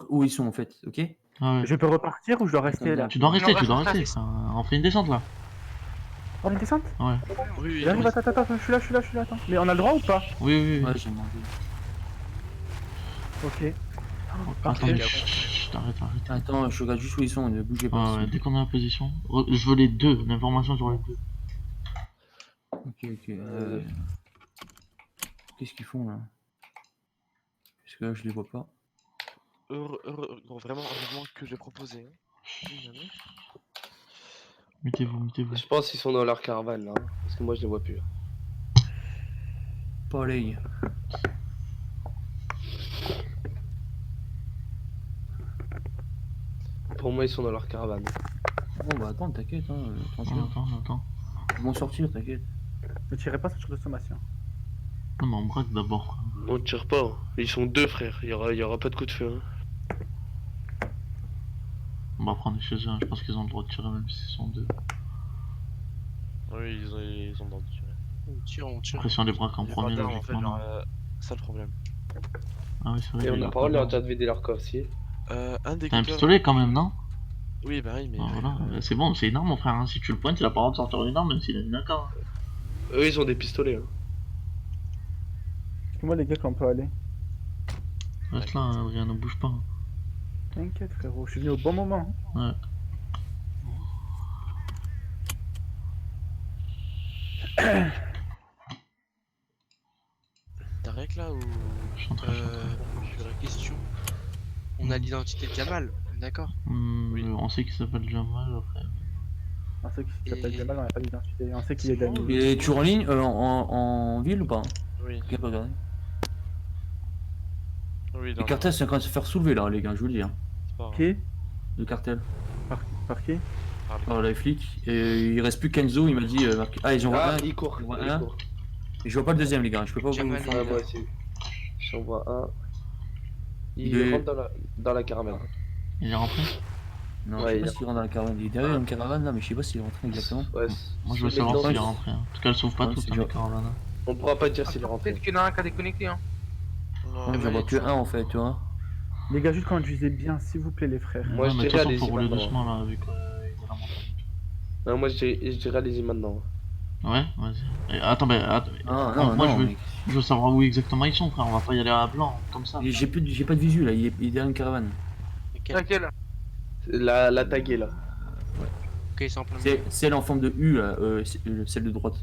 où ils sont en fait, ok? Ah ouais. Je peux repartir ou je dois rester là? Tu dois rester, tu dois reste, rester. Enfin, on fait une descente là. Oh, une descente? Ouais. Oui, J'arrive, attends, je suis là, attends. Mais on a le droit ou pas? Oui. Ouais, j'ai demandé. Ok. Attends, Parfait. chut, arrête. Attends, je regarde juste où ils sont, ne bougez pas. Ouais, dès qu'on est en position. Je veux les deux, l'information sur les deux. Ok. Qu'est-ce qu'ils font là? Parce que là, je les vois pas. Vraiment, heureusement que j'ai proposé. Hein. Jamais. Mettez-vous. Je pense qu'ils sont dans leur caravane là, hein, parce que moi je les vois plus. Pas l'œil. Pour moi ils sont dans leur caravane. Bon bah attends, t'inquiète, hein, tranquille. Attends. Ils vont sortir, t'inquiète. Ne tirez pas sur de sommation. Non, mais on braque d'abord. On tire pas, hein. Ils sont deux frères, il y aura pas de coup de feu. Hein. On va prendre chez eux, hein. Je pense qu'ils ont le droit de tirer même s'ils sont deux. Oui, ils ont le droit de tirer. On tire. Après, si on les braque en Les premier, radars, en fait, logiquement. genre, ça le problème. Ah oui, c'est vrai. Et on il n'a a pas le droit de leur pas dire de vider leur coffre si. Un des T'as un pistolet quand même, non? Oui, bah oui, mais. Ah, voilà. C'est bon, c'est une arme, mon frère. Hein. Si tu le pointes, il a pas le droit de sortir une arme, même s'il a une AK. Hein. Eux ils ont des pistolets. Hein. Moi, les gars, qu'on peut aller. Reste là, hein, rien ne bouge pas. T'inquiète, frérot, je suis venu au bon moment. Ouais. Tarek là ou. Je suis en train. Sur la question. On a l'identité de Jamal, d'accord? Oui. On sait qu'il s'appelle Jamal après. On sait qu'il s'appelle Et- Jamal, on n'a pas d'identité. On sait qu'il est C'est moi Dani. ou Il est toujours en ligne, en ville ou pas? Oui. Ok, pas regardé. Oui, Le cartel c'est en train de se faire soulever là, les gars, je vous le dis. Hein. Qui? Le cartel. Par qui? Par les flics. Et il reste plus Kenzo, il m'a dit. Ah, ils en voient un. il court. J'en vois Il un. court. Et je vois pas le deuxième, les gars, je peux pas vous Jamal, faire. Ouais, moi aussi. J'en vois un. Il Il est- rentre dans la caravane. Il est rentré? Non, Ouais, je sais il pas est- s'il rentre dans la caravane. Il est derrière une caravane là, mais je sais pas s'il est rentré exactement. Ouais, Moi je veux c'est savoir dedans, s'il est c'est- rentré. Hein. En tout cas, elles s'ouvrent pas Ouais, toutes c'est dans les genre- caravanes. Hein. On pourra pas dire s'il est rentré. Peut-être qu'il y en a un qui a déconnecté. Hein. Non, j'en vois que un en fait, tu vois. Les gars, juste conduisez bien, s'il vous plaît, les frères. Moi, Ouais, je mais de toute dirais façon, allez-y faut rouler maintenant. doucement là, vu qu'il est dans la montagne. Non, moi je dirais allez-y maintenant. Ouais, vas-y. Attends, moi Non, mec. je veux savoir où exactement ils sont, frère. On va pas y aller à blanc comme ça. J'ai pas de visu là, il est derrière une caravane. Laquelle? La taguée là. Ok, ils sont en plein C'est celle en forme de U là, celle de droite.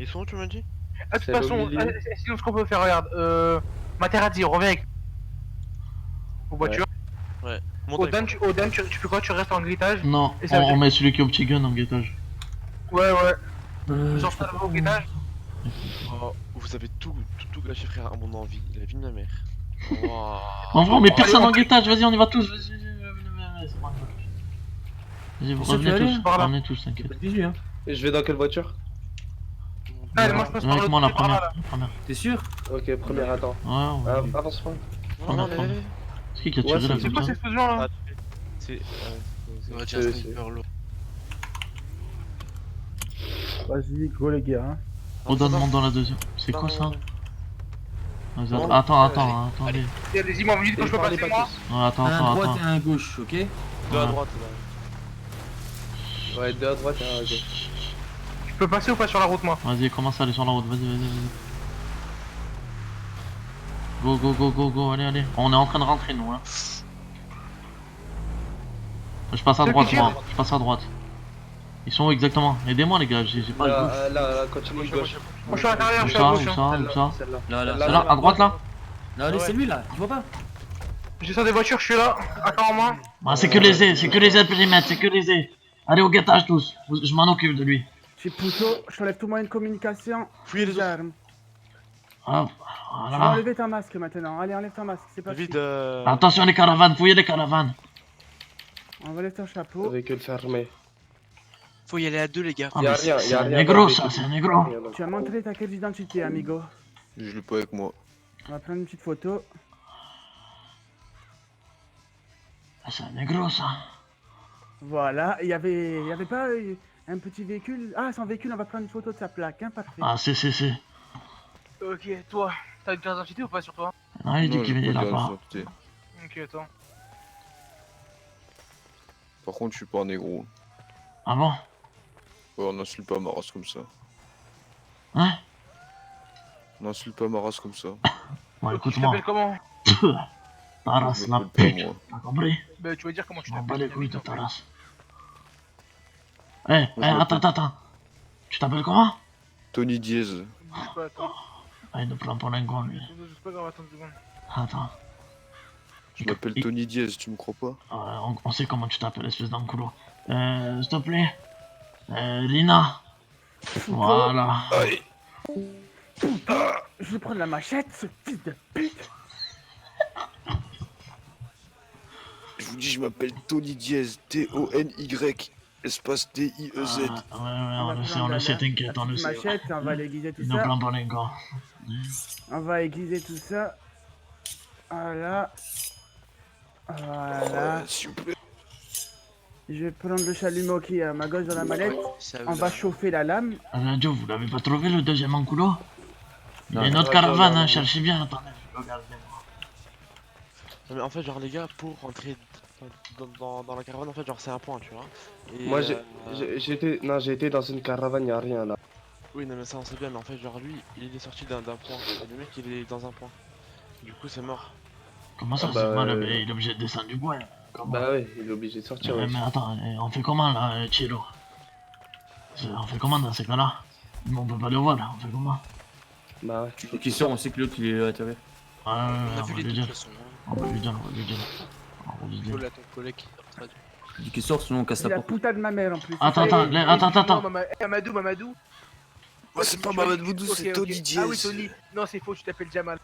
Ils sont où, tu m'as dit? Ah, de toute Celle au façon, milieu. sinon ce qu'on peut faire, regarde. Materazzi, reviens avec. Aux voitures. Monte Au avec Dan, tu fais quoi? Tu restes en grittage? Non, Et ça veut on dire- met celui qui est au petit gun en guettage. Ouais. Je Genre, sais ça pas. va au grittage? moi. Oh, vous avez tout gâché, frère, à mon envie. La vie de ma mère. Wow. En vrai, on met personne allez, en guettage, vas-y, on y va tous. Vas-y, c'est bon, vas-y, vous C'est sûr, tu vas revenez aller tous, par là. revenez tous, J'ai t'inquiète. pas de visu, hein. Et je vais dans quelle voiture? Allez, moi je passe par Avec le moi la par là, là. première. T'es sûr? Ok, première, attends. Ouais. Avance pas. Non, Prends. allez. C'est qui a Ouais, tiré là c'est C'est comme quoi ça cette explosion là? C'est. On va C'est- dire sniper lourd. Vas-y, go, les gars. Hein. Rodin demande dans la deuxième. C'est quoi ça? Vas-y, Non, attendez. Allez-y, moi, vous dites que je peux passer, moi. Ouais, attends. Un à droite et un à gauche, ok? Deux à Ouais. droite, là. Ouais, deux à droite et un à gauche. Je peux passer ou pas sur la route, moi? Vas-y, commence à aller sur la route, vas-y. Go, allez. On est en train de rentrer, nous, hein. Je passe à Ceux droite, qui moi. Je passe à droite. Ils sont où exactement? Aidez-moi, les gars, j'ai pas le gauche. Là, continue gauche. Moi, je suis à l'intérieur, je Où suis à ça, gauche. où Hein. ça? Celle-là. Là. Là, à droite, là? Là, allez, Ouais. c'est lui là, tu vois pas? Je descends des voitures, je suis là. Attends en main. Ah, c'est que les aides périmètre, c'est que les aides. Allez au guettage tous, je m'en occupe de lui. Chez Pouto, je t'enlève tout moyen de communication. Fouillez les les autres. armes. Hop, Tu vas voilà. enlever ta masque maintenant. Allez, enlève ta masque, c'est pas David, Attention les caravanes, fouillez les caravanes. Enlève ton chapeau. Avec le fermé. faut y aller à deux, les gars. Ah, Y'a mais rien, c'est y'a un rien. négro ça, c'est un négro. Tu as montré ta carte d'identité, amigo. Je l'ai pas avec moi. On va prendre une petite photo. Ah, c'est un négro ça. Voilà, il y avait pas un petit véhicule. Ah, sans véhicule, on va prendre une photo de sa plaque, hein, parfait. Ah, c'est. Ok, toi, t'as une carte d'identité ou pas sur toi? Non, il dit Non, qu'il j'ai est pas de là-bas. identité. Ok, attends. Par contre, je suis pas un négro. Ah bon? Ouais, on n'insulte pas ma race comme ça. Hein? On n'insulte pas ma race comme ça. Bon, Tu écoute-moi. t'appelles comment? Ta race, Je la m'appelle pas, pute. moi. T'as compris? Bah, tu vas dire comment tu Je m'en bats t'appelles. les couilles de ta race. Eh, Moi, je attends, m'appelle- attends. Tu t'appelles comment? Tony Diaz. Je sais pas, attends. Ah, il nous prend pour un con, lui. C'est pas grave, attends une seconde. Attends. Je m'appelle Tony Diaz, tu me crois pas? On sait comment tu t'appelles, espèce d'enculot. S'il te plaît. Lina. Voilà. Allez. Je vais prendre la machette, ce fils de pute. Je vous dis, je m'appelle Tony Diaz. T-O-N-Y. Espace D-I-E-Z. Ouais, on le sait, t'inquiète, on le sait. Machette, on va l'aiguiser tout Il nous ça. prend pour un con. On va aiguiser tout ça. Voilà. Voilà. S'il vous plaît. Je vais prendre le chalumeau qui est à ma gauche dans la mallette. On va chauffer la lame. Radio, vous l'avez pas trouvé le deuxième enculot? Il y a Non. une autre caravane, hein, cherchez bien, attendez. Je regarde bien. Non, mais en fait, genre, les gars, pour rentrer dans la caravane, en fait, genre, c'est un point, tu vois. Et, Moi, j'ai été dans une caravane, y'a rien là. Oui, non, mais ça, on sait bien, mais en fait, genre, lui, il est sorti d'un point. Et le mec, il est dans un point. Du coup, c'est mort. Comment ça, Ah c'est bah, moi, il est obligé de descendre du bois. Comment? Bah ouais, il est obligé de sortir. Ouais. Mais attends, on fait comment là, Chilo? On fait comment dans ces cas-là? On peut pas le voir là, on fait comment? Bah ouais. Tu veux qu'il sort, on sait que l'autre il est à l'intérieur. Ouais, On a on vu va les lui deux de dire. toute façon. On va lui dire, on va lui dire. On va lui dire. Paul à ton collègue qui est radio. Tu dis qu'il sort, sinon on casse C'est la la porte. putain de ma mère en plus. Attends, attends. Mamadou. Moi, c'est pas Mamadou Boudou, Ok, c'est ok. Tony Diaz. Ah oui, Tony. Non, c'est faux, tu t'appelles Jamal.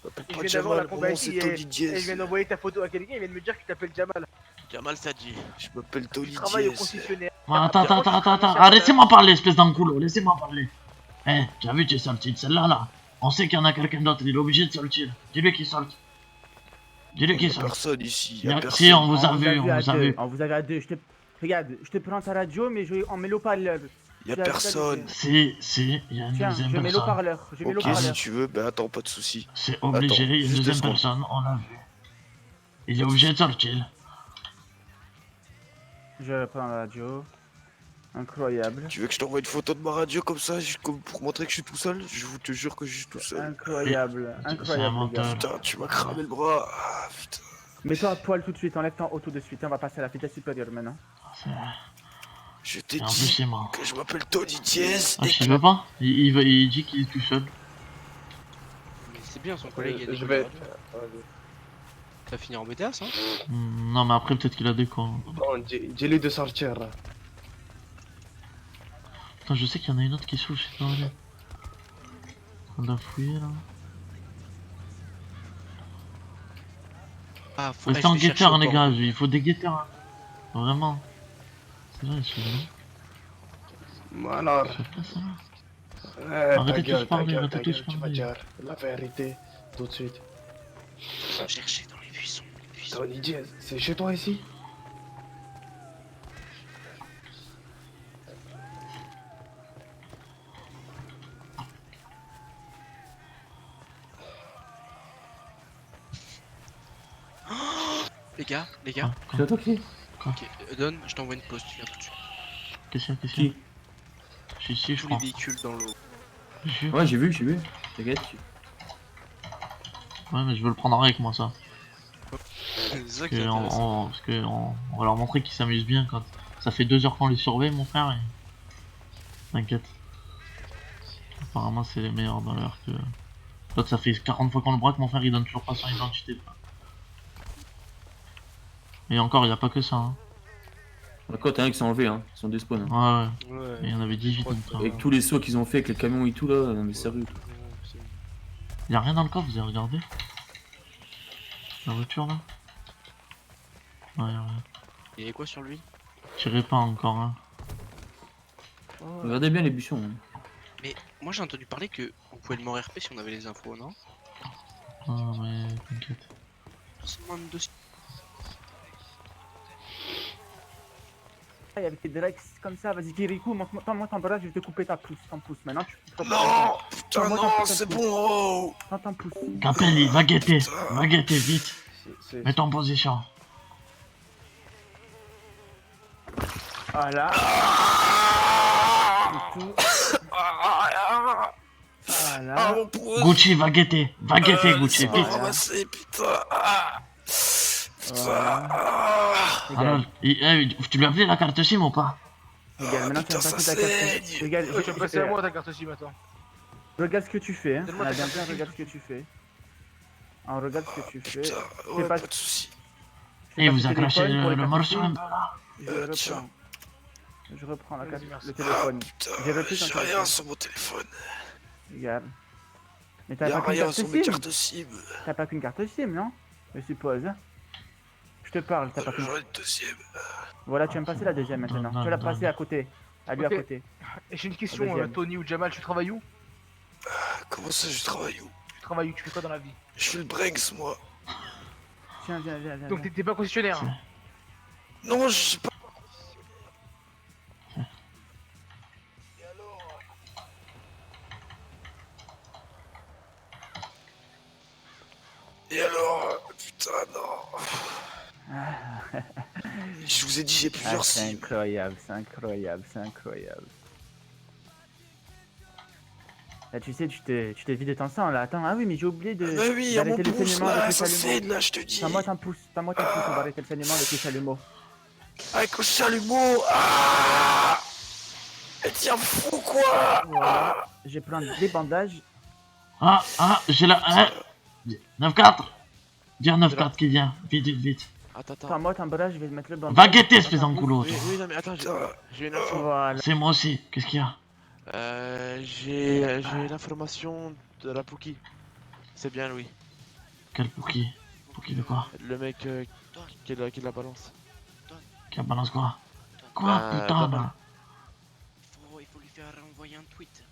Je m'appelle Je pas viens d'avoir la Jamal, mon nom compagnie c'est et Tony je Diaz. viens d'envoyer ta photo à quelqu'un, il vient de me dire que tu t'appelles Jamal. Jamal Sadji. Je m'appelle Tu Tony travailles au Diaz. concessionnaire. Attends. Ah, laissez-moi parler, espèce d'enculot, laissez-moi parler. Eh, tu as vu, tu es sorti de celle-là, là. On sait qu'il y en a quelqu'un d'autre, il est obligé de sortir. Dis-lui qu'il sorte. Dis-lui qu'il Y'a sorte. personne ici, Si, y'a on personne. vous a vu, on vous a vu. On vous a vu à deux. Regarde, je te prends ta radio, mais on met l'eau-parleur. Y'a personne. Si, il y a une Tiens, deuxième je mets personne. l'eau-parleur. Je mets Ok, si l'eau-parleur. tu veux, bah attends, pas de soucis. C'est obligé, Attends, il y a une juste deuxième 2 secondes. personne, on l'a vu. Il est obligé de sortir. Je prends la radio. Incroyable. Tu veux que je t'envoie une photo de ma radio comme ça, pour montrer que je suis tout seul? Je vous te jure que je suis tout seul. Incroyable. C'est un Incroyable, les gars. menteur. Putain, tu m'as cramé le bras. Ah, putain. Mets-toi à poil tout de suite, enlève ton auto de suite. On va passer à la vitesse supérieure maintenant. Je t'ai Et en plus, dit c'est mort. que je m'appelle Tony Diaz. Ah, je veux pas. Il dit qu'il est tout seul. Mais c'est bien, son collègue il a des Je collègues vais. radio. Ça va finir en BTS, hein? Non, mais après, peut-être qu'il a des cons. Bon, dis-lui de sortir là. Attends, je sais qu'il y en a une autre qui est sous, je sais pas où elle est. On doit fouiller là. Ah, faut Restez en guetteur, les gars, il faut des guetteurs. Hein. Vraiment. C'est vrai, c'est vrai. Bon alors. Ça fait pas ça là. Ta gueule, parler, ta arrêtez gueule, tous tu vas parler. dire la vérité tout de suite. Faut chercher dans les buissons. Tony Diaz, c'est chez toi ici? Les gars, Ah, C'est toi qui? ok, donne, je t'envoie une pause, tu viens tout de suite. Qu'est-ce qu'il y a Qui? Je suis ici, je Tous les crois. véhicules dans l'eau. Jure. Ouais, j'ai vu. T'inquiète. Ouais, mais je veux le prendre avec moi, ça. C'est ça Parce qui est intéressant. parce que on va leur montrer qu'ils s'amusent bien quand. Ça fait 2 heures qu'on les surveille, mon frère. Et... T'inquiète. Apparemment, c'est les meilleurs dans l'heure que. L'autre, ça fait 40 fois qu'on le braque, mon frère, il donne toujours pas son identité. Et encore, y a pas que ça. Hein. D'accord, t'as un qui s'est enlevé, hein. Ils sont despawn. Hein. Ouais, ouais. Ouais. Et il y en avait 18, mon frère. Avec tous les sauts qu'ils ont fait avec les camions et tout là, non mais sérieux. Y'a rien dans le coffre, vous avez regardé? La voiture là? Ouais, y'a rien. Il y avait quoi sur lui? Tirez pas encore, hein. Regardez bien les buissons. Hein. Mais moi j'ai entendu parler que on pouvait le mort RP si on avait les infos, non? Ah, mais t'inquiète. Forcément de Il y avait tes Drex comme ça, vas-y Kirikou, montre-moi ton bras, je vais te couper ton pouce. Maintenant tu Non, putain, non, c'est bon, oh. ton pouce. Capelli, va guetter vite. Mets-toi en position. Voilà. C'est tout. Voilà. Ah, mon pourri. Gucci, va guetter, Gucci, Laissez-moi vite. ramasser, putain. Putain. Voilà. Alors, tu lui as appelé la carte SIM ou pas? Regarde, maintenant tu vas putain, ça passer ta carte. saigne. Regarde, Tu vas passer à moi ta carte SIM, attends. regarde ce que tu fais. Hein. Donne-moi On a ta bien carte bien, SIM. regarde ce que tu fais. Alors, regarde ce que tu fais. Putain, C'est ouais, pas- pas de soucis. C'est Et pas vous ton a craché téléphone pour les le cartes morceau SIM. un peu là. Je tiens. reprends. Je reprends la carte, Vas-y, merci. le téléphone. Putain, J'ai repris ton j'ai rien téléphone. sur mon téléphone. Regarde. Mais t'as Y'a pas qu'une rien carte sur mes SIM. cartes SIM. T'as pas qu'une carte SIM, non? Je suppose. Hein. Je te parle, t'as pas qu'une. J'en ai une deuxième. Voilà, tu vas me passer la deuxième maintenant. Tu vas la passer à côté. À lui Ok. à côté. Et j'ai une question, Deuxième. Tony ou Jamal, tu travailles où? Comment ça, je travaille où? Tu travailles où? Tu fais quoi dans la vie? Je suis le Brinks, moi. Tiens, viens. Donc t'es pas concessionnaire hein? Non, je sais pas. Et alors, putain, non. Je vous ai dit, j'ai Ah, plusieurs c'est SIM. incroyable, c'est incroyable, c'est incroyable. Là, tu sais, tu t'es vidé ton sang là. Attends, ah oui, mais j'ai oublié de. Bah oui, y'a mon d'arrêter le pouce saignement là, avec ça le chalumeau. saigne là, je te dis. Pas-moi ton pouce, on va arrêter le saignement avec le chalumeau. Avec le chalumeau. Ah. Et tiens, fou quoi. Voilà, je vais prendre des bandages. Ah, j'ai la... 9-4. Dire 9-4 qui vient, vite. Attends. Pas-moi ton bras, je vais mettre le bandage. Va guetter, espèce d'enculot. Oui, oui, non, mais attends, j'ai une info. Voilà. C'est moi aussi, qu'est-ce qu'il y a? J'ai l'information de la Pookie. C'est bien Louis, Quel Pookie? Pookie de quoi? le mec qui la balance. Qui a balance quoi? Quoi, Bah, putain bah, là? Il faut lui faire envoyer un tweet.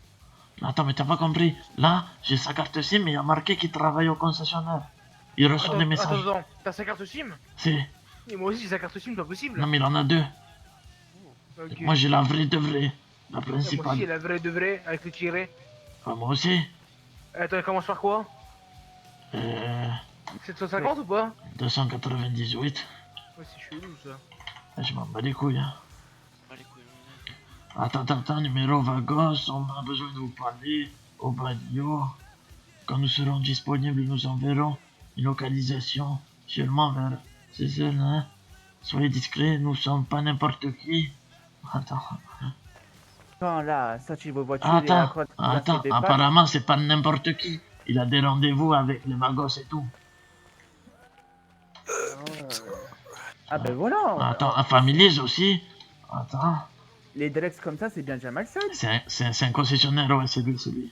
Attends, mais t'as pas compris? Là, j'ai sa carte SIM, mais il y a marqué qu'il travaille au concessionnaire. Il reçoit des messages. Attends, t'as sa carte SIM? C'est... Et moi aussi j'ai sa carte SIM, pas possible. Non mais il en a deux. Ok. Moi j'ai la vraie de vraie. La Moi aussi, principale. la vraie de vraie, avec le tiré. Ah, moi aussi. Attends, elle commence par quoi? 750 ou pas? 298. Ouais, c'est chelou ça. Je m'en bats les couilles. Hein. Pas les couilles, on est là. Attends, numéro Vagos, on a besoin de vous parler au Badio. Quand nous serons disponibles, nous enverrons une localisation seulement vers ces heures, hein. Soyez discrets, nous sommes pas n'importe qui. Attends, Quand là, sorti vos voitures et la croix attends, des pattes. apparemment c'est pas n'importe qui. Il a des rendez-vous avec les Vagos et tout. Ah ben voilà. Attends, un familier aussi. Attends, Les Drex comme ça, c'est bien Jamal Sad. c'est un concessionnaire, ouais, c'est lui.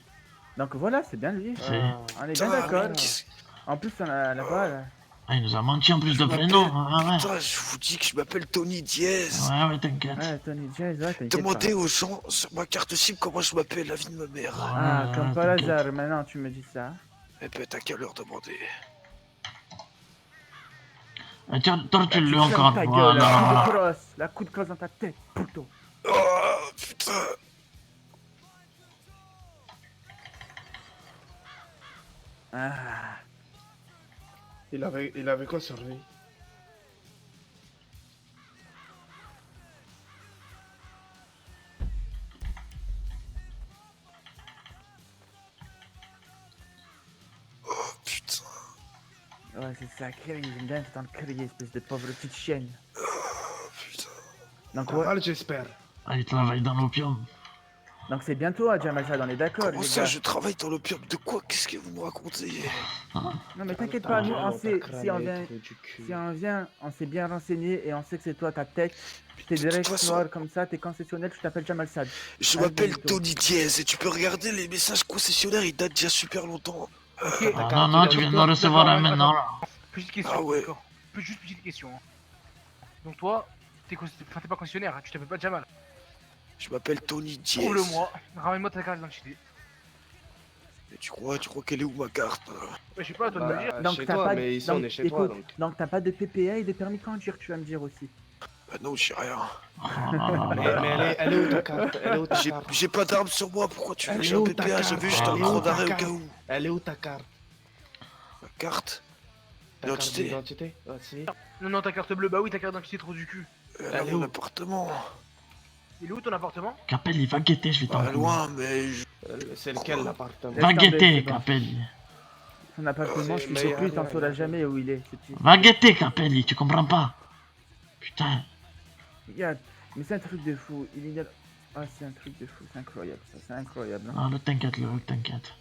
Donc voilà, c'est bien lui. C'est... On est bien Putain, d'accord. mais qu'est-ce- En plus, on a là-bas. Là. Ah, il nous a menti en plus de Je prénom. m'appelle- Putain, je vous dis que je m'appelle Tony Diaz. Ouais, t'inquiète. Ouais, Tony Jazz, ouais, t'inquiète Demandez pas. aux gens sur ma carte SIM comment je m'appelle, la vie de ma mère. Ah, Ouais, comme par t'inquiète. hasard, maintenant tu me dis ça. Eh ben, t'as qu'à leur demander. Ah, tiens, tortue-le Ferme encore. ta gueule, Voilà. la coup de crosse dans ta tête, putain. Oh, putain. Ah. Il avait quoi sur lui? Oh, putain. Ouais, c'est ça, crie, j'aime bien t'entendre crier, espèce de pauvre petite chienne. Oh, putain. Donc, Ça ouais, va, j'espère. Ah, il travaille dans l'opium. donc c'est bien toi, Jamal Sad, on est d'accord, Comment les ça, gars. je travaille dans l'opium? De quoi? Qu'est-ce que vous me racontez? Non, mais t'inquiète pas, nous, on sait, si on vient, on s'est bien renseigné et on sait que c'est toi ta tête. T'es De toute direct façon- noir comme ça, t'es concessionnaire, tu t'appelles Jamal Sad. Je Ah, m'appelle bonjour. Tony Diaz et tu peux regarder les messages concessionnaires, ils datent d'il y a super longtemps. Ok, Ah, non, tu viens de le recevoir là D'accord, maintenant. Là. Petite question, Ah ouais. d'accord. Juste petite question. Hein. Donc toi, t'es pas concessionnaire, hein, tu t'appelles pas Jamal. Je m'appelle Tony Diaz. Prouve-le-moi, ramène-moi ta carte d'identité. Et tu crois qu'elle est où ma carte? Ouais, je sais pas, toi de me le dire. Donc chez t'as toi, pas mais ici donc, on est chez toi écoute, donc. t'as pas de PPA et de permis de conduire, tu vas me dire aussi. Bah non, j'ai rien. Oh là là Mais, là. mais elle est où ta carte? Elle est où ta J'ai carte? j'ai pas d'arme sur moi, pourquoi tu veux Elle que est j'ai un où ta PPA? J'ai carte? vu juste un Elle est gros où ta d'arrêt au carte? cas où. Elle est où ta carte? Ma carte? Ta carte L'identité? d'identité? Ah, si. Non, non, ta carte bleue, bah oui, ta carte d'identité trop du cul. Elle Elle est est mon où? appartement. Il est où ton appartement? Capelli, va guetter, je vais Pas t'enculer. loin, mais C'est lequel l'appartement? Va Laisse tomber, guetter, c'est bon. Capelli. Son appartement, c'est je ne mais sais y a plus, rien, t'en y a sauras rien. jamais où il est. ce petit. Va guetter, Capelli, tu comprends pas? Putain. Regarde, mais c'est un truc de fou. Ah, c'est un truc de fou, c'est incroyable, ça, c'est incroyable. Hein. Non, le t'inquiète, le t'inquiète.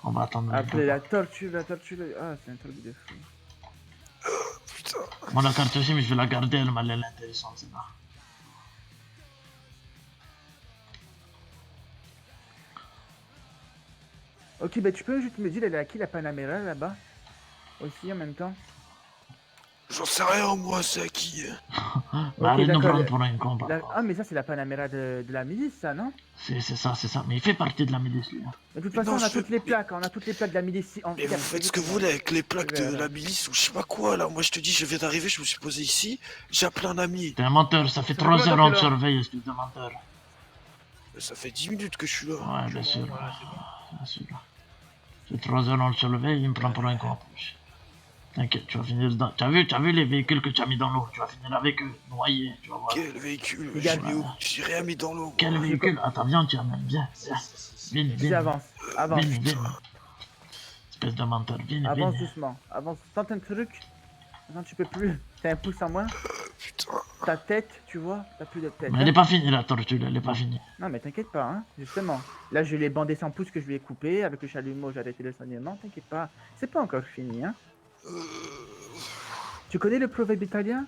On va attendre un Après peu. la torture, ah, c'est un truc de fou. putain. Moi, la carte SIM, je vais la garder, elle m'a l'air intéressante, c'est là. Ok, bah tu peux juste me dire, elle est à qui la Panamera là-bas? Aussi en même temps? J'en sais rien, moi, c'est à qui? Bah, arrête de nous d'accord, prendre pour un con, par contre. Ah, mais ça, c'est la Panamera de la milice, ça, non? C'est ça, c'est ça. Mais il fait partie de la milice, lui. Hein. De toute Mais façon, non, on a je toutes veux- les plaques, on a toutes les plaques de la milice. Mais vous faites ce que vous voulez avec les plaques de la milice ou je sais pas quoi, là. Moi, je te dis, je viens d'arriver, je me suis posé ici, j'ai appelé un ami. T'es un menteur, ça fait Ça 3 fait heures longtemps on te que là. surveille, espèce de menteur. Ça fait 10 minutes que je suis là. Ouais, bien sûr. Voilà, c'est bon. Bien sûr. C'est 3 heures on le surveille, il me prend pour un con en plus. T'inquiète, tu vas finir dedans. T'as vu les véhicules que tu as mis dans l'eau? Tu vas finir avec eux, noyés, tu vas voir. Quel véhicule? Regarde. J'ai mis où? J'ai rien mis dans l'eau. Quel véhicule? Attends, viens, tu amènes, viens. Viens, Vas-y, viens. avance, avance, Viens. Espèce de menteur, viens, avance viens. doucement, avance. Tente un truc. Maintenant, tu peux plus. T'as un pouce en moins. Putain. Ta tête, tu vois, t'as plus de tête. Mais elle est pas finie la tortue, là, elle est pas finie. Non, mais t'inquiète pas, hein, justement. Là, je l'ai bandé 100 pouces que je lui ai coupé. Avec le chalumeau, j'ai arrêté le saignement. T'inquiète pas, c'est pas encore fini, hein. Tu connais le proverbe italien?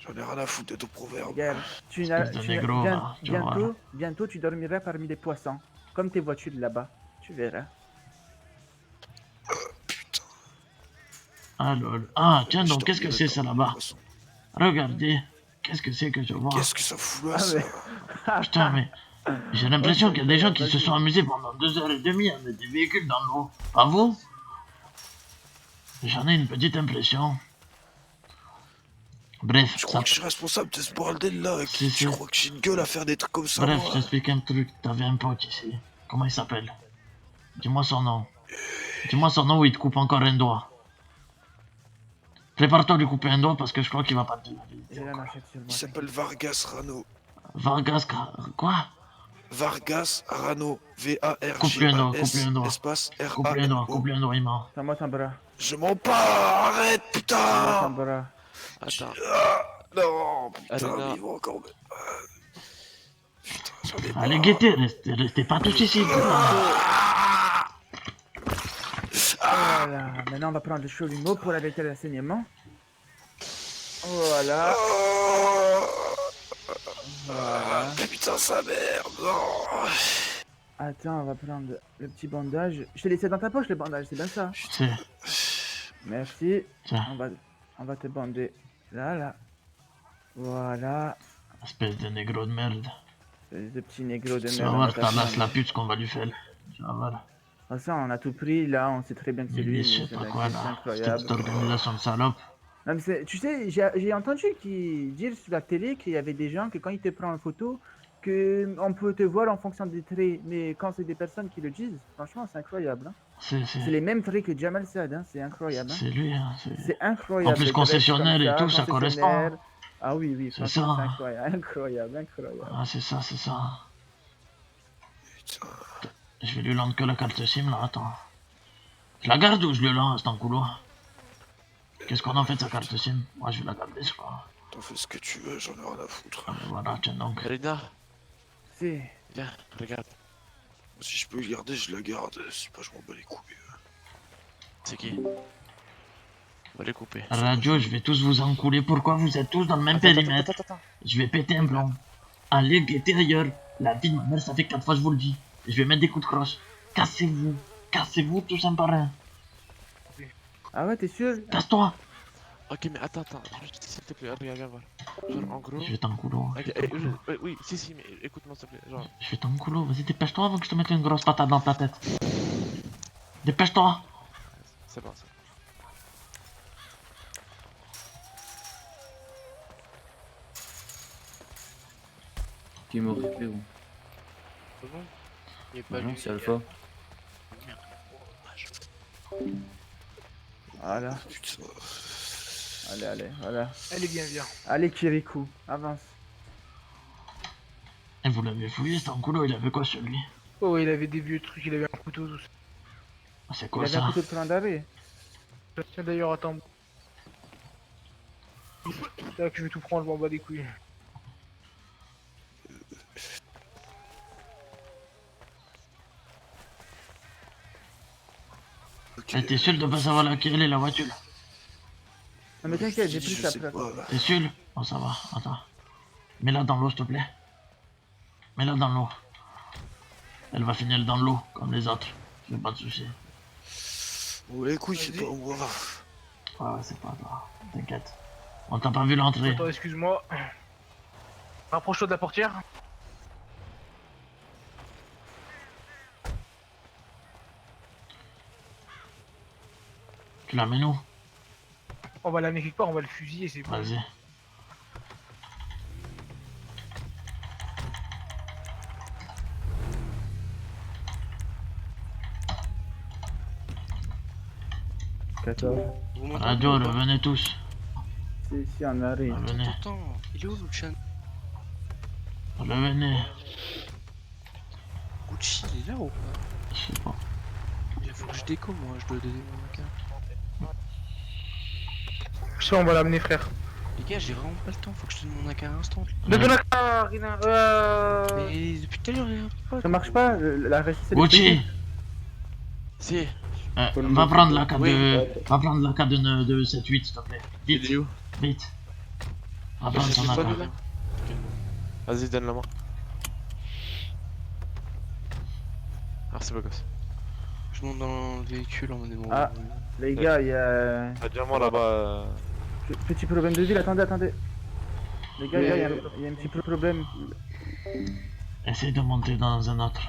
J'en ai rien à foutre de ton proverbe. Regarde, Espèce de négro, là, tu vas voir. bientôt, tu dormiras parmi des poissons. Comme tes voitures là-bas. Tu verras. Putain. Ah lol. Ah, tiens Je donc, qu'est-ce que dormirai c'est ça dans là-bas? le poisson. Regardez. Qu'est-ce que c'est que je vois? Qu'est-ce que ça fout là, Ah, ça? mais- Putain, mais j'ai l'impression qu'il y a des gens qui se Vas-y. sont amusés pendant 2h30 à mettre des véhicules dans l'eau. Pas vous? J'en ai une petite impression. Bref, Je ça... crois que je suis responsable de ce bordel là. Si, si. Je crois que j'ai une gueule à faire des trucs comme ça. Bref, moi. je t'explique un truc. T'avais un pote ici. Comment il s'appelle? Dis-moi son nom. Dis-moi son nom ou il te coupe encore un doigt. Prépare-toi à lui couper un doigt parce que je crois qu'il va pas te dire la vérité. J'ai la machette sur moi. Il s'appelle Vargas Rano. Vargas, quoi? Vargas Rano. Coupe-lui un doigt, V-A-R-G-A-S. coupe-lui un doigt. Espace Coupe-lui un doigt, R-A-N-O. coupe-lui un doigt, il ment. Tends-moi ton bras. Je mens pas. Arrête, Tends-moi putain. ton bras. Attends, Ah, non, putain, Arena. mais ils vont encore me... Ah. Putain, j'en ai Allez, marre. guettez, restez pas tous ici, putain. Voilà. Maintenant, on va prendre le chalumeau pour arrêter le saignement. Voilà. Voilà. Putain, sa mère, non. Attends, on va prendre le petit bandage. Je t'ai laissé dans ta poche le bandage, c'est bien ça? C'est... Merci. Tiens, On va te bander. Là. Voilà. espèce de négro de merde. Ce petit négro de Tu vas merde. voir, on va tabasse t'apprendre. la pute ce qu'on va lui faire. Tu vas voir. De toute façon, on a tout pris, là, on sait très bien que c'est lui. Mais je sais mais pas c'est quoi c'est là. incroyable. Cette organisation de salope. Non, mais tu sais, j'ai entendu dire sur la télé qu'il y avait des gens que quand ils te prennent en photo, que on peut te voir en fonction des traits. Mais quand c'est des personnes qui le disent, franchement, c'est incroyable. Hein. C'est C'est les mêmes traits que Jamal Saad, hein. C'est incroyable. Hein. c'est lui, hein. C'est incroyable. En plus, les concessionnaire dresses et tout, ça concessionnaire. correspond. Ah oui, C'est franchement, ça. c'est incroyable, incroyable. Ah, c'est ça. Putain. Je vais lui rendre que la carte SIM là, attends. Je la garde ou je lui lance dans le couloir? Qu'est-ce qu'on en fait de sa carte SIM? Moi je vais la garder, je crois. T'en fais ce que tu veux, j'en ai rien à foutre. Ah, mais voilà, tiens donc. Elena, C'est... viens, regarde. Si je peux le garder, je la garde. Si pas, je m'en bats les couilles. C'est qui? On va les couper. Radio, je vais tous vous encouler. Pourquoi vous êtes tous dans le même Attends, périmètre? attends. Je vais péter un plomb. Allez, guettez ailleurs. La vie de ma mère, ça fait 4 fois je vous le dis. Je vais mettre des coups de crosse. Cassez-vous tous un par un. Ah ouais, t'es sûr? Casse-toi. Ok, mais attends, juste s'il te plaît, regarde, viens voir. Genre, en gros. Je vais t'encouler. Ok, oui, si, mais écoute-moi s'il te plaît. Genre, Je vais t'encouler. Vas-y, dépêche-toi avant que je te mette une grosse patate dans ta tête. Dépêche-toi. c'est bon. Qui est mort, frérot. C'est bon. Il est pas Non, lui. c'est Alpha. Voilà. Putain. Allez, voilà. Elle est bien, viens. Allez, Kirikou, avance. Et vous l'avez fouillé, cet enculé, il avait quoi sur lui? Oh, ouais, il avait des vieux trucs, il avait un couteau, tout ça. Ah, c'est Il quoi avait un ça? couteau de plein d'arrêt. Tiens, d'ailleurs, attends. C'est là que je vais tout prendre, je m'en bats les couilles. Ok. Eh, t'es sûr de pas savoir laquelle est la voiture? Non mais t'inquiète, j'ai pris Je ça sais après. pas, là. T'es sûr? Oh, ça va, attends. Mets-la dans l'eau, s'il te plaît. Mets-la dans l'eau. Elle va finir dans l'eau, comme les autres. Y'a pas de soucis. Ouais, les couilles, c'est Vas-y. pas moi. Ouais, c'est pas grave. T'inquiète. On t'a pas vu l'entrée. Attends, excuse-moi. Rapproche-toi de la portière. Tu l'amènes où? On va l'amener quelque part, on va le fusiller, c'est bon. Vas-y. Vous m'entendez Radio, ou pas revenez tous. C'est en arrêt. Revenez. Attends, il est où Luchan? Revenez. Gucci, il est là ou pas? Je sais pas. Il faut que je déco, moi, je dois donner mon AK. Je sais, on va l'amener, frère. Les gars, j'ai vraiment pas le temps, faut que je donne mon AK à l'instant. Donne ton AK, Rina. Mais depuis tout à l'heure, il y a pas. Ça marche pas, la récite. Gucci, Si. va prendre la carte de... Va prendre la carte de 7-8, s'il te plaît. Vite, Il est où? vite. Va Bah, prendre c'est son toi, AK. lui, là. Vas-y, donne la main. Merci, beau gosse. Je monte dans le véhicule en mon Ah. Les gars, il y a Diamant là-bas. petit problème de ville, attendez. Les gars, il y a un petit problème. Essaye de monter dans un autre.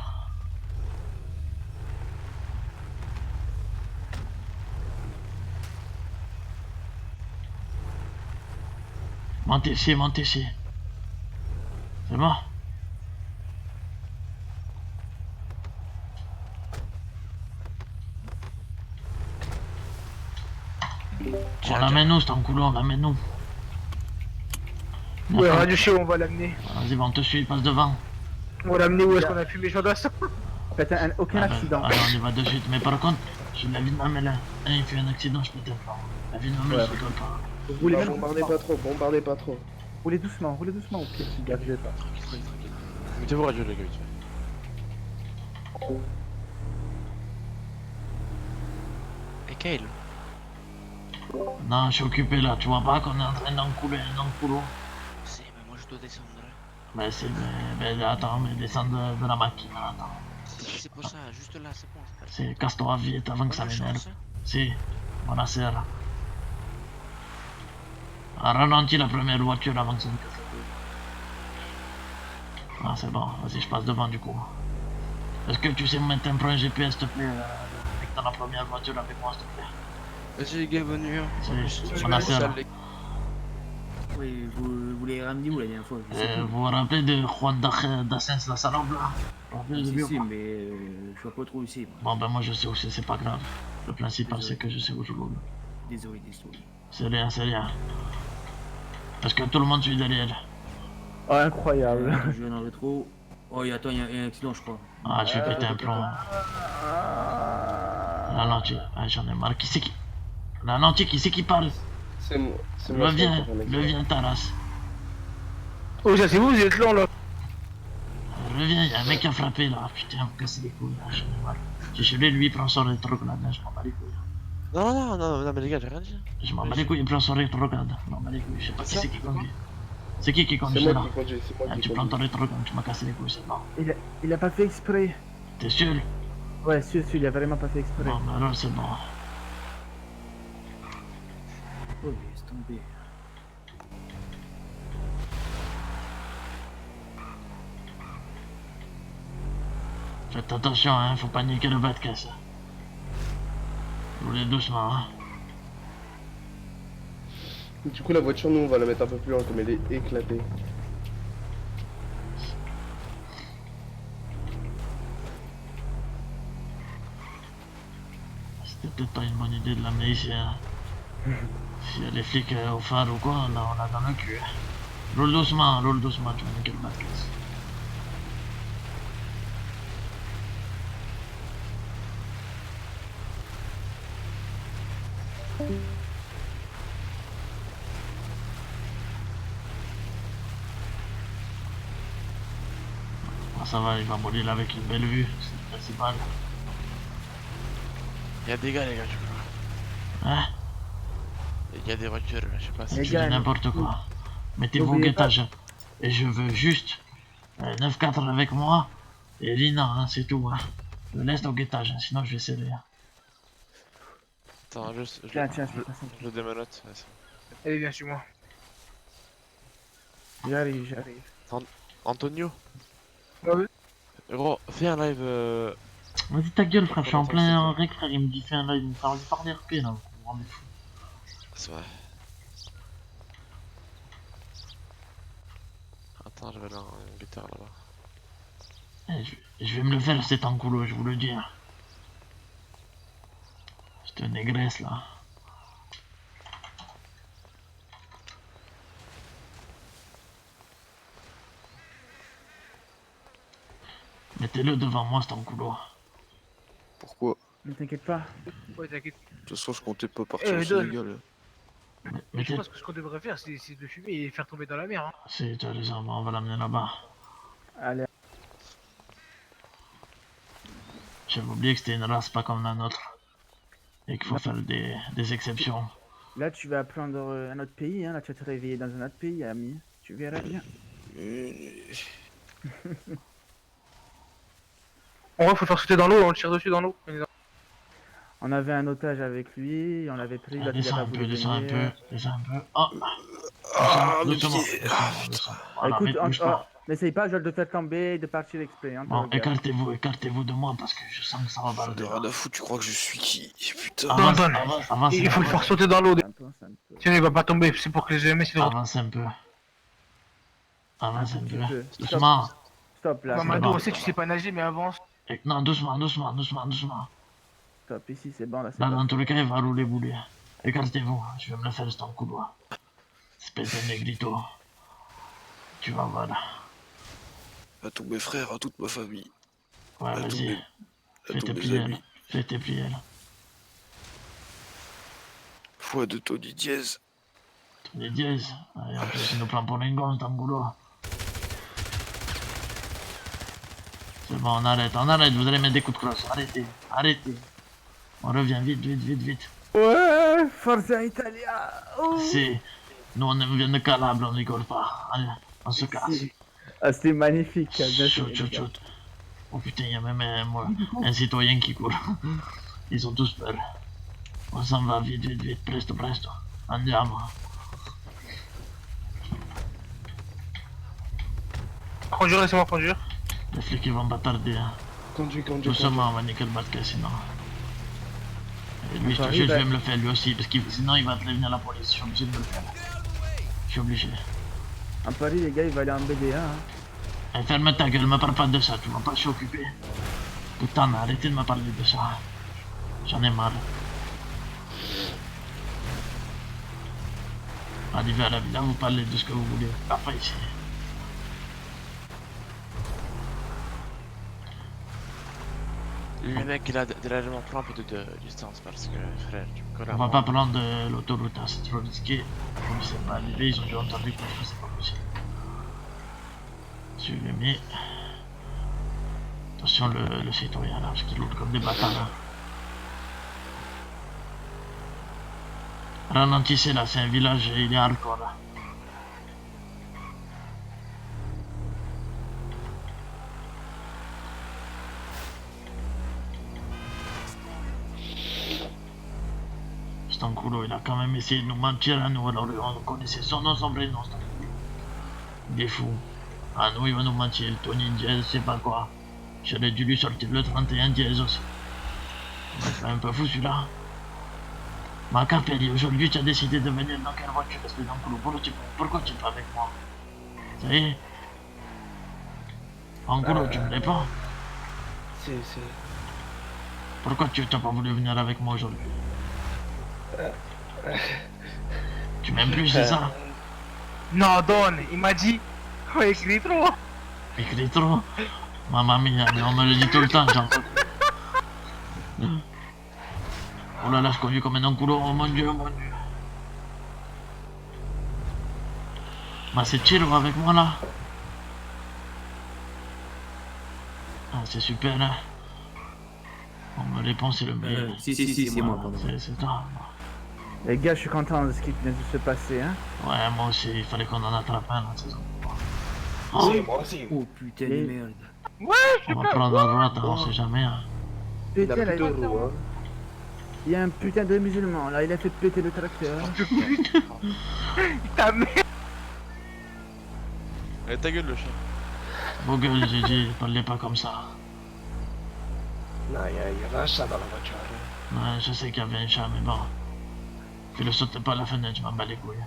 Montez ici, montez ici. C'est bon? On l'amène où cet enculé? On l'amène où? Ouais, Radio Show, on va l'amener. Vas-y, on te suit, passe devant. On va l'amener où est-ce qu'on a fumé chaud d'assaut? Faites aucun accident. Alors on y va de suite, mais par contre, j'ai la vie de ma mère là. Il fait un accident, je peux te le faire. La vie de ma mère, je rigole pas. Roulez Non, même bombardez pas trop, bombardez pas trop. Roulez doucement au pire. Gardez pas. Tranquille. Mettez-vous radio, les gars, vite fait. Et Kyle? Non, je suis occupé là, tu vois pas qu'on est en train d'encouler un enculot. C'est, mais moi je dois descendre là. Mais c'est. Mais attends, mais descends de la machine, attends. C'est pour ça, juste là, c'est bon. C'est casse-toi vite avant que ça m'énerve. Si, voilà, c'est là. Ralentis la première voiture avant que ça me casse la couille. Ah, c'est bon, vas-y, je passe devant du coup. Est-ce que tu sais me mettre un point GPS, s'il te plaît, avec dans la première voiture avec moi, s'il te plaît? Vas-y les gars, bonne nuit. C'est mon affaire. Oui, vous l'avez ramené où la dernière fois? Je sais plus. Vous vous rappelez de Juan d'Assens, la salope là? Vous vous rappelez de lui ou Si, pas? mais je vois pas trop où c'est. moi. Bon, ben moi je sais où c'est pas grave. Le principal c'est que je sais où je roule. Désolé. C'est rien. Parce que tout le monde suit derrière. Oh, incroyable. Je viens dans le rétro. Oh, attends, il y a un accident, je crois. Ah, je vais péter un plomb. Ralenti. Ah, j'en ai marre. Qui c'est qui... Ralenti, qui c'est qui parle? C'est moi, c'est moi. Reviens, Taras. Oh, ça c'est vous êtes là. Reviens, y'a un mec qui a frappé là. Putain, me casser les couilles là, j'en ai marre. Je suis allé, lui, il prend son rétrograde, je m'en bats les couilles. Non, mais les gars, j'ai rien dit. Je m'en bats les couilles, il prend son rétrograde. Je m'en bats les couilles, je sais pas qui c'est qui conduit. C'est qui C'est conduit moi là? qui conduis, c'est moi Ah, qui tu prends conduis. ton rétrograde, tu m'as cassé les couilles, c'est bon. Il a pas fait exprès. T'es sûr? Ouais, sûr, il a vraiment pas fait exprès. Bon, bah alors c'est bon. Oh, laisse tomber. Faites attention, hein, faut pas niquer le bas de caisse. Roulez doucement, hein. Du coup, la voiture, nous, on va la mettre un peu plus loin, comme elle est éclatée. C'était peut-être pas une bonne idée de l'amener ici, hein. S'il y a des flics au phare ou quoi, là on l'a dans le cul. Roule doucement, tu vas niquer le bas de caisse. ça va, il va mourir là avec une belle vue, c'est le principal. Y'a des gars, les gars, tu vois. Hein? Y'a des voitures, je sais pas si Les Tu gars, dis n'importe quoi. Mettez-vous au n'oubliez pas- guettage. Et je veux juste 9-4 avec moi. Et Lina, hein, c'est tout. Hein. Je laisse au guettage, hein, sinon je vais sceller. Hein. Attends, juste. Tiens, tiens, je vais passer. Je démenote. Ouais, c'est Allez, viens chez moi. J'arrive, j'arrive. bon. Antonio, Ouais. gros, fais un live. Vas-y ta gueule frère, je suis en Comment ça, plein rec frère, il me dit fais un live, il me parle du RP là, vous vous rendez fou. C'est vrai. Attends, j'avais là un guitare là-bas. Je vais me le faire cet enculot, je vous le dis. Hein. Je te négresse là. Mettez-le devant moi cet enculot. Pourquoi? Ne t'inquiète pas. Ouais, t'inquiète. De toute façon, je comptais pas partir au Donne. Sénégal. Je Mettez... pense que ce qu'on devrait faire, c'est de fumer et faire tomber dans la mer. Hein. Si, tu as raison, on va l'amener là-bas. Allez, J'avais oublié que c'était une race pas comme la nôtre. Et qu'il faut faire des exceptions. là tu vas prendre un autre pays, hein. Là tu vas te réveiller dans un autre pays, ami. Tu verras bien. En vrai, faut le faire sauter dans l'eau, on le tire dessus dans l'eau. On avait un otage avec lui, on l'avait pris, là tu Descends vas un pas peu, voulu descends un venir. peu, descends un peu. Oh Ah, mes doucement, pieds. doucement. Voilà, Écoute, mais bouge pas. n'essaye pas genre, de faire tomber et de partir exprès. Hein, Bon, te regarde. écartez-vous de moi parce que je sens que ça va J'en ai balder. rien à foutre, tu crois que je suis qui? Putain. Avance, Donne. avance, Il faut le faire sauter dans l'eau. C'est un peu, c'est un peu. Sinon, il va pas tomber. C'est pour que les GMS ils avance un peu. Avance un petit peu. peu. Doucement. Stop là, Mamadou, bon. on sait que tu sais pas nager, mais avance. Non, doucement. stop, ici c'est bon, là c'est Là, bon. dans tous les cas, il va rouler bouler. Écartez-vous, je vais me le faire cet couloir. Espèce de négrito. Tu vas voir là. À tous mes frères, à toute ma famille, Ouais, à tous vas-y. mes, à Fais tous tes mes pliés là. amis. Fais tes pliés là. Foi de Tony Diaz. Les dièses. Allez, en plus, il nous prend pour l'engon, cet boulot. C'est bon, on arrête, vous allez mettre des coups de crosse. Arrêtez. On revient vite. Ouais, Forza Italia. Oh. Si. Nous, on vient de Calabre, on rigole pas. Allez, on se casse. Ah, c'était magnifique. Bien Chut. joué, les gars. Oh putain, il y a même un citoyen qui court. Ils ont tous peur. On s'en va vite, presto. Andiamo. Conjure, laissez-moi conjure. Les flics ils vont pas tarder. Hein. Conduis. Doucement, on va niquer le basket sinon. Et lui, je te jure, je vais me le faire lui aussi, parce que sinon il va prévenir la police. Je suis obligé de me le faire. Je suis obligé. En Paris, les gars, il va aller en BD1. Hein. Eh, ferme ta gueule, me parle pas de ça, tu vois pas, je suis occupé. Putain, arrêtez de me parler de ça. J'en ai marre. Arrivez à la villa, vous parlez de ce que vous voulez. Pas ici. Le mec, il a légèrement pris un peu de distance parce que, frère, tu me colles à On va moi. pas prendre l'autoroute, hein, c'est trop risqué. Comme c'est pas arrivé, ils ont déjà entendu que c'est pas possible. Suivez-moi. Attention le citoyen là, parce qu'il lourd comme des bâtards. Hein. Ralentissez là, c'est un village, il est hardcore là. C'est un coulo, il a quand même essayé de nous mentir à nous, alors on connaissait son nom, son prénom. Il est fou. À nous, il va nous mentir. Tony Diaz, je sais pas quoi. J'aurais dû lui sortir le 31 Diaz aussi. C'est un peu fou celui-là. Ma Capelli, aujourd'hui tu as décidé de venir dans quelle voiture? Espèce d'enculot, pourquoi tu es pas avec moi? Ça y est? Enculot, tu me l'es pas? C'est... Pourquoi tu n'as pas voulu venir avec moi aujourd'hui? Tu m'aimes plus, c'est ça? Non, Don, il m'a dit. Oh, écrit trop. Écris trop. Mamma mia, mais on me le dit tout le temps, j'en peux. Oh là là, je conduis comme un enculot, oh mon dieu. Bah c'est Chiro avec moi là. c'est super, hein. On me répond, c'est le meilleur. Si, c'est moi, pardon. C'est toi. Les gars, je suis content de ce qui vient de se passer, hein. Ouais, moi aussi, il fallait qu'on en attrape un, là, c'est ça. Oh, moi aussi. Oh putain de merde. On va prendre à droite, hein, on sait jamais, hein. Il a Putain, là, plus de roues, hein. il y a un putain de musulman, là, il a fait péter le tracteur. Ta mère. Allez, ta gueule, le chien. Vos gueules, j'ai dit, parlez pas comme ça. Non, il y a un chat dans la voiture. Ouais, je sais qu'il y avait un chat, mais bon. Puis le saute pas à la fenêtre, je m'en bats les couilles.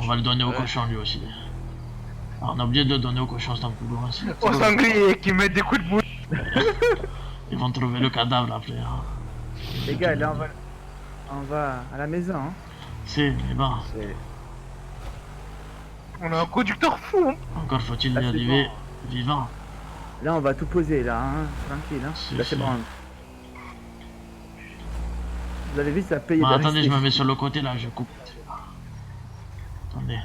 On va le donner au cochon, lui aussi. Alors, on a oublié de le donner au cochon, c'est un peu loin, aussi. Au sanglier qui met des coups de bouche. Ils vont trouver le cadavre après, hein. Les gars, là, on va à la maison, hein. C'est, mais bon, On a un conducteur fou, hein. encore faut-il y Là, c'est arriver vivant. Là, on va tout poser, là, hein. Tranquille, hein. Si, Là, c'est si. bon. Vous avez vu, ça paye Bon, de attendez, rester. je me mets sur le côté, là, je coupe. Attendez.